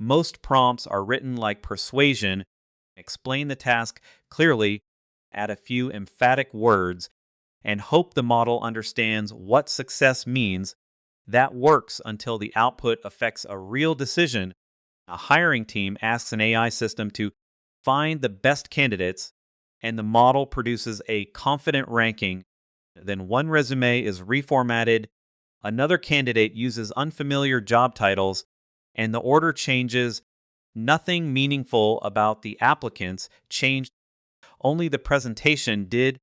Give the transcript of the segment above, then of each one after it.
Most prompts are written like persuasion, explain the task clearly, add a few emphatic words, and hope the model understands what success means. That works until the output affects a real decision. A hiring team asks an AI system to find the best candidates, and the model produces a confident ranking. Then one resume is reformatted, another candidate uses unfamiliar job titles, and the order changes. Nothing meaningful about the applicants changed, only the presentation did.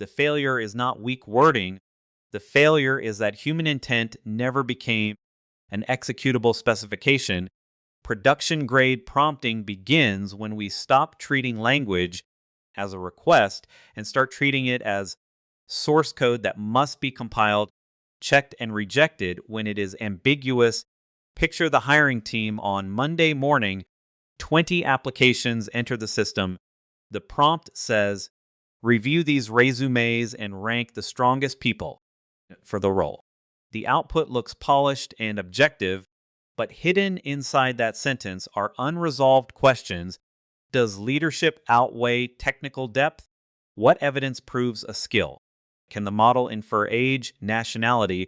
The failure is not weak wording. The failure is that human intent never became an executable specification. Production grade prompting begins when we stop treating language as a request and start treating it as source code that must be compiled, checked, and rejected when it is ambiguous. Picture the hiring team on Monday morning, 20 applications enter the system. The prompt says, review these resumes and rank the strongest people for the role. The output looks polished and objective, but hidden inside that sentence are unresolved questions. Does leadership outweigh technical depth? What evidence proves a skill? Can the model infer age, nationality,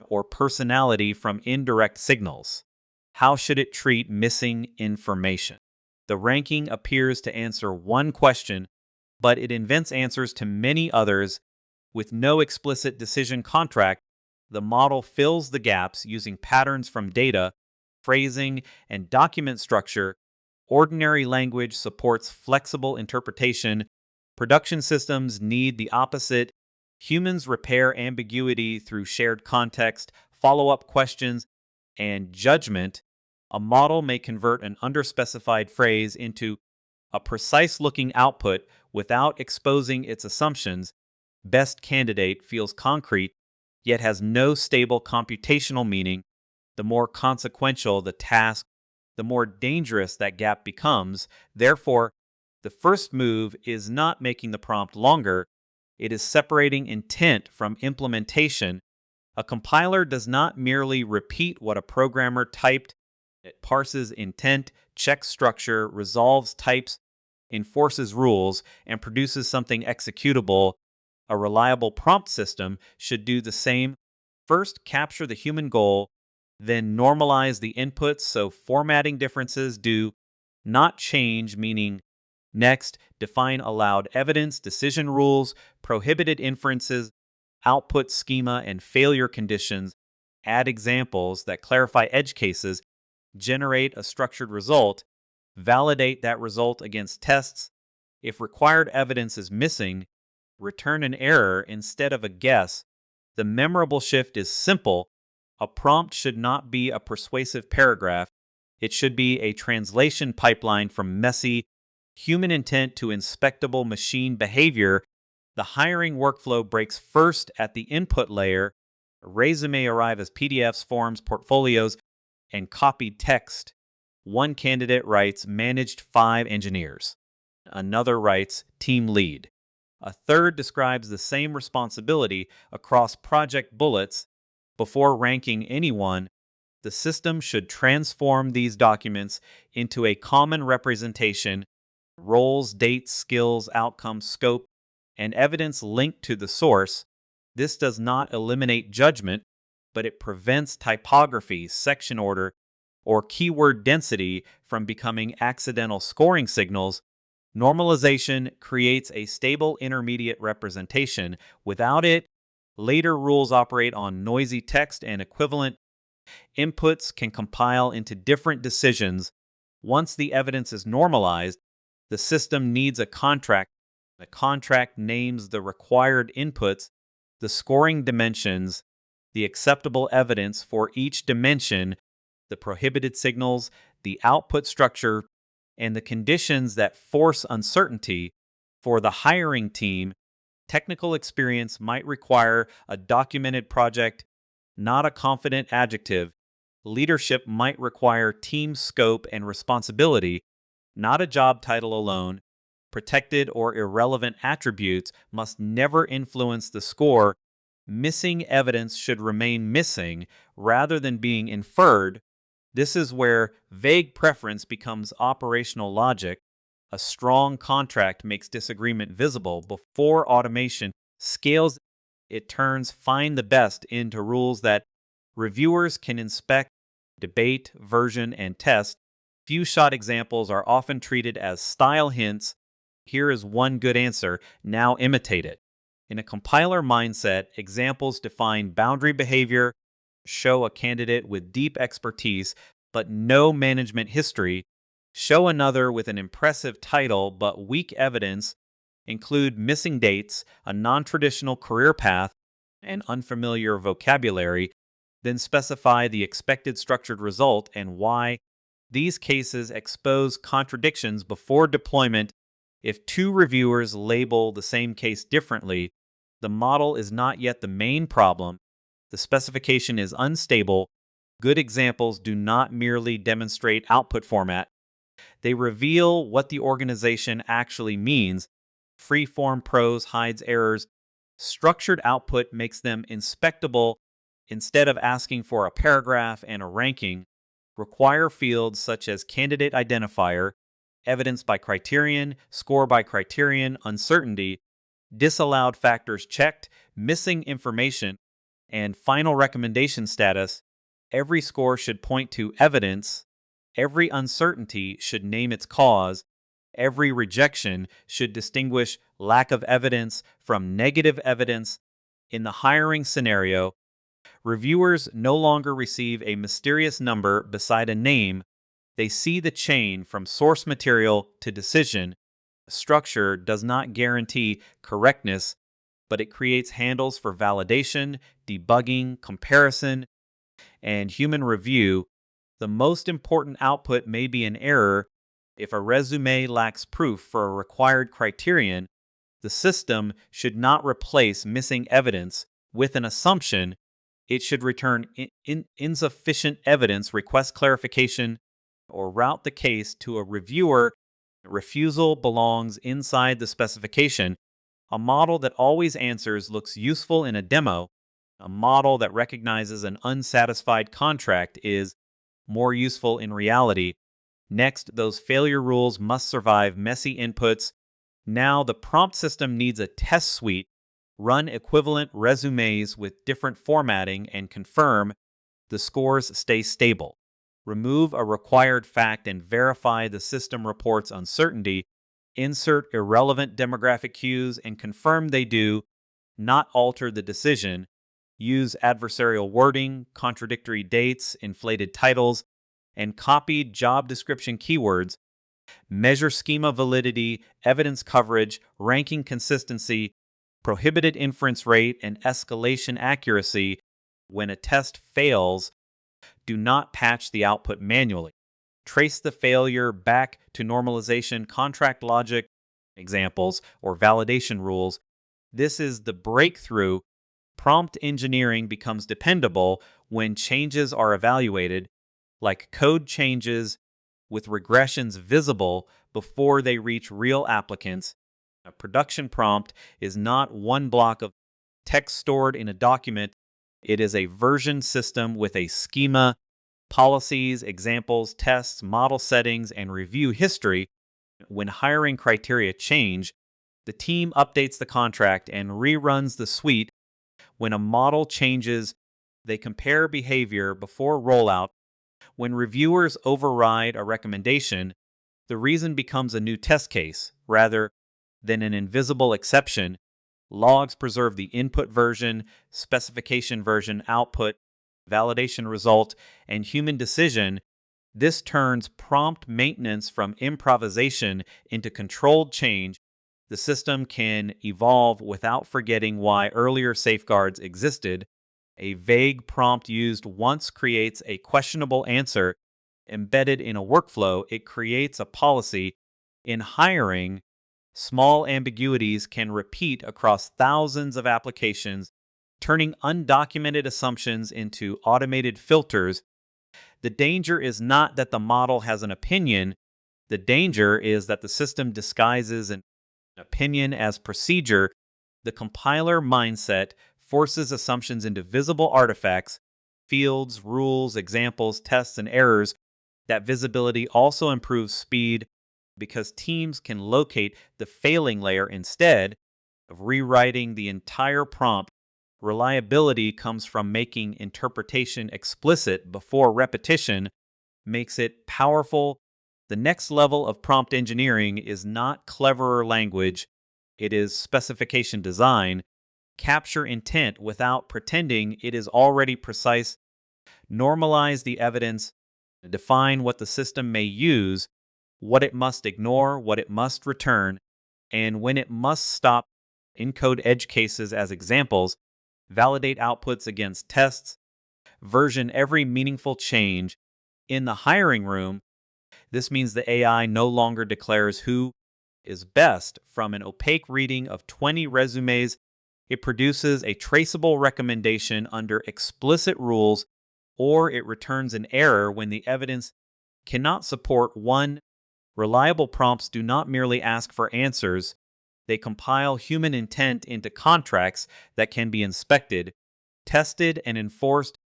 or personality from indirect signals? How should it treat missing information? The ranking appears to answer one question, but it invents answers to many others. With no explicit decision contract, the model fills the gaps using patterns from data, phrasing, and document structure. Ordinary language supports flexible interpretation. Production systems need the opposite. Humans repair ambiguity through shared context, follow-up questions, and judgment. A model may convert an underspecified phrase into a precise-looking output without exposing its assumptions. Best candidate feels concrete, yet has no stable computational meaning. The more consequential the task, the more dangerous that gap becomes. Therefore, the first move is not making the prompt longer. It is separating intent from implementation. A compiler does not merely repeat what a programmer typed. It parses intent, checks structure, resolves types, enforces rules, and produces something executable. A reliable prompt system should do the same. First, capture the human goal, then normalize the inputs so formatting differences do not change, meaning next, define allowed evidence, decision rules, prohibited inferences, output schema, and failure conditions. Add examples that clarify edge cases, generate a structured result, validate that result against tests. If required evidence is missing, return an error instead of a guess. The memorable shift is simple. A prompt should not be a persuasive paragraph. It should be a translation pipeline from messy human intent to inspectable machine behavior. The hiring workflow breaks first at the input layer. A resume arrive as PDFs, forms, portfolios, and copied text. One candidate writes, managed 5 engineers. Another writes, team lead. A third describes the same responsibility across project bullets. Before ranking anyone, the system should transform these documents into a common representation, roles, dates, skills, outcomes, scope, and evidence linked to the source. This does not eliminate judgment, but it prevents typography, section order, or keyword density from becoming accidental scoring signals. Normalization creates a stable intermediate representation. Without it, later rules operate on noisy text, and equivalent inputs can compile into different decisions. Once the evidence is normalized, the system needs a contract. The contract names the required inputs, the scoring dimensions, the acceptable evidence for each dimension, the prohibited signals, the output structure, and the conditions that force uncertainty. For the hiring team, technical experience might require a documented project, not a confident adjective. Leadership might require team scope and responsibility, not a job title alone. Protected or irrelevant attributes must never influence the score. Missing evidence should remain missing rather than being inferred. This is where vague preference becomes operational logic. A strong contract makes disagreement visible before automation scales. It turns find the best into rules that reviewers can inspect, debate, version, and test. Few shot examples are often treated as style hints. Here is one good answer, now imitate it. In a compiler mindset, examples define boundary behavior, show a candidate with deep expertise but no management history, show another with an impressive title but weak evidence, include missing dates, a non traditional career path, and unfamiliar vocabulary, then specify the expected structured result and why. These cases expose contradictions before deployment. If two reviewers label the same case differently, the model is not yet the main problem. The specification is unstable. Good examples do not merely demonstrate output format, they reveal what the organization actually means. Freeform prose hides errors. Structured output makes them inspectable. Instead of asking for a paragraph and a ranking, require fields such as candidate identifier, evidence by criterion, score by criterion, uncertainty, disallowed factors checked, missing information, and final recommendation status. Every score should point to evidence. Every uncertainty should name its cause. Every rejection should distinguish lack of evidence from negative evidence. In the hiring scenario, reviewers no longer receive a mysterious number beside a name. They see the chain from source material to decision. Structure does not guarantee correctness, but it creates handles for validation, debugging, comparison, and human review. The most important output may be an error. If a resume lacks proof for a required criterion, the system should not replace missing evidence with an assumption. It should return insufficient evidence, request clarification, or route the case to a reviewer. Refusal belongs inside the specification. A model that always answers looks useful in a demo. A model that recognizes an unsatisfied contract is more useful in reality. Next, those failure rules must survive messy inputs. Now, the prompt system needs a test suite. Run equivalent resumes with different formatting and confirm the scores stay stable. Remove a required fact and verify the system reports uncertainty. Insert irrelevant demographic cues and confirm they do not alter the decision. Use adversarial wording, contradictory dates, inflated titles, and copied job description keywords. Measure schema validity, evidence coverage, ranking consistency, prohibited inference rate, and escalation accuracy. When a test fails, do not patch the output manually. Trace the failure back to normalization, contract logic, examples, or validation rules. This is the breakthrough. Prompt engineering becomes dependable when changes are evaluated, like code changes with regressions visible before they reach real applicants. A production prompt is not one block of text stored in a document. It is a version system with a schema, policies, examples, tests, model settings, and review history. When hiring criteria change, the team updates the contract and reruns the suite. When a model changes, they compare behavior before rollout. When reviewers override a recommendation, the reason becomes a new test case rather than an invisible exception. Logs preserve the input version, specification version, output, validation result, and human decision. This turns prompt maintenance from improvisation into controlled change. The system can evolve without forgetting why earlier safeguards existed. A vague prompt used once creates a questionable answer. Embedded in a workflow, it creates a policy. In hiring, small ambiguities can repeat across thousands of applications, turning undocumented assumptions into automated filters. The danger is not that the model has an opinion. The danger is that the system disguises an opinion as procedure. The compiler mindset forces assumptions into visible artifacts. fields, rules, examples, tests, and errors, that visibility also improves speed because teams can locate the failing layer instead of rewriting the entire prompt. Reliability comes from making interpretation explicit before repetition makes it powerful. The next level of prompt engineering is not cleverer language, it is specification design. Capture intent without pretending it is already precise. Normalize the evidence. Define what the system may use, what it must ignore, what it must return, and when it must stop. Encode edge cases as examples. Validate outputs against tests. Version every meaningful change. In the hiring room, this means the AI no longer declares who is best from an opaque reading of 20 resumes. It produces a traceable recommendation under explicit rules, or it returns an error when the evidence cannot support one. Reliable prompts do not merely ask for answers, they compile human intent into contracts that can be inspected, tested, and enforced.